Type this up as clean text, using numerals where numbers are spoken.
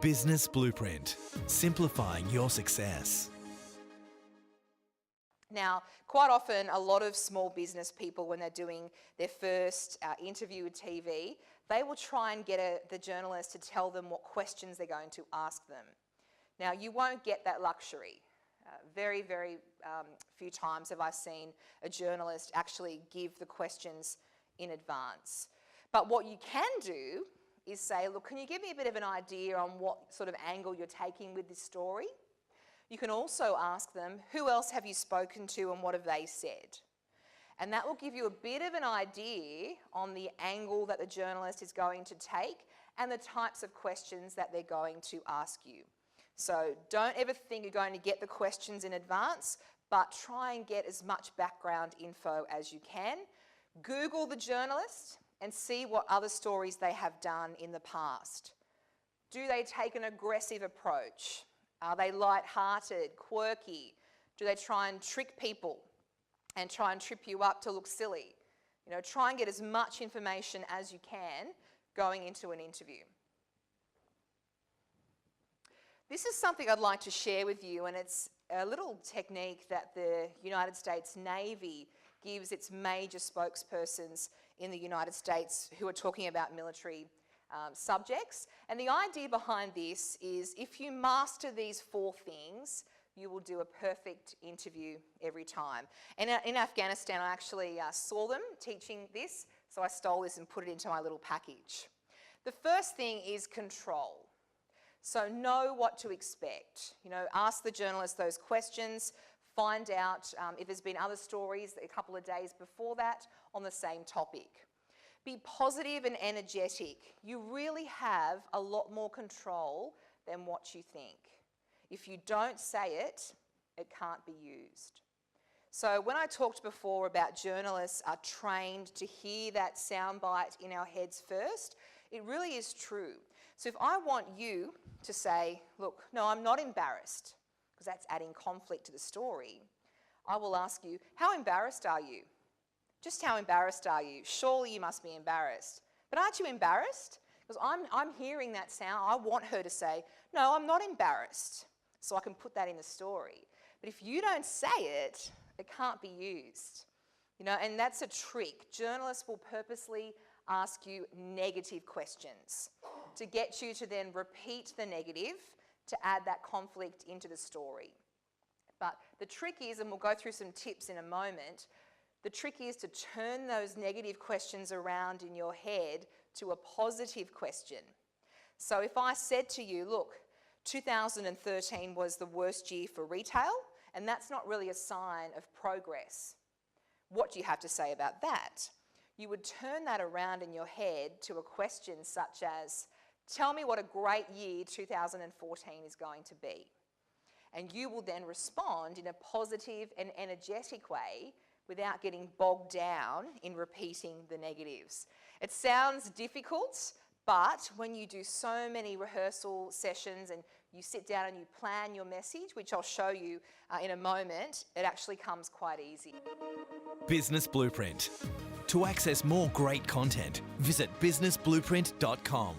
Business Blueprint. Simplifying your success. Now, quite often, a lot of small business people, when they're doing their first interview with TV, they will try and get the journalist to tell them what questions they're going to ask them. Now, you won't get that luxury. Very few times have I seen a journalist actually give the questions in advance. But what you can do is say, look, can you give me a bit of an idea on what sort of angle you're taking with this story? You can also ask them, who else have you spoken to and what have they said? And that will give you a bit of an idea on the angle that the journalist is going to take and the types of questions that they're going to ask you. So don't ever think you're going to get the questions in advance, but try and get as much background info as you can. Google the journalist and see what other stories they have done in the past. Do they take an aggressive approach? Are they light-hearted, quirky? Do they try and trick people and try and trip you up to look silly? You know, try and get as much information as you can going into an interview. This is something I'd like to share with you, and it's a little technique that the United States Navy gives its major spokespersons in the United States who are talking about military subjects. And the idea behind this is if you master these 4 things, you will do a perfect interview every time. And in Afghanistan, I actually saw them teaching this, so I stole this and put it into my little package. The first thing is control. So know what to expect. You know, ask the journalist those questions, find out if there's been other stories a couple of days before that on the same topic. Be positive and energetic. You really have a lot more control than what you think. If you don't say it, it can't be used. So when I talked before about journalists are trained to hear that soundbite in our heads first, it really is true. So if I want you to say, look, no, I'm not embarrassed, because that's adding conflict to the story, I will ask you, how embarrassed are you? Just how embarrassed are you? Surely you must be embarrassed. But aren't you embarrassed? Because I'm hearing that sound. I want her to say, no, I'm not embarrassed, so I can put that in the story. But if you don't say it, it can't be used. You know, and that's a trick. Journalists will purposely ask you negative questions to get you to then repeat the negative to add that conflict into the story. But the trick is, and we'll go through some tips in a moment, the trick is to turn those negative questions around in your head to a positive question. So if I said to you, look, 2013 was the worst year for retail, and that's not really a sign of progress. What do you have to say about that? You would turn that around in your head to a question such as, tell me what a great year 2014 is going to be. And you will then respond in a positive and energetic way without getting bogged down in repeating the negatives. It sounds difficult, but when you do so many rehearsal sessions and you sit down and you plan your message, which I'll show you in a moment, it actually comes quite easy. Business Blueprint. To access more great content, visit businessblueprint.com.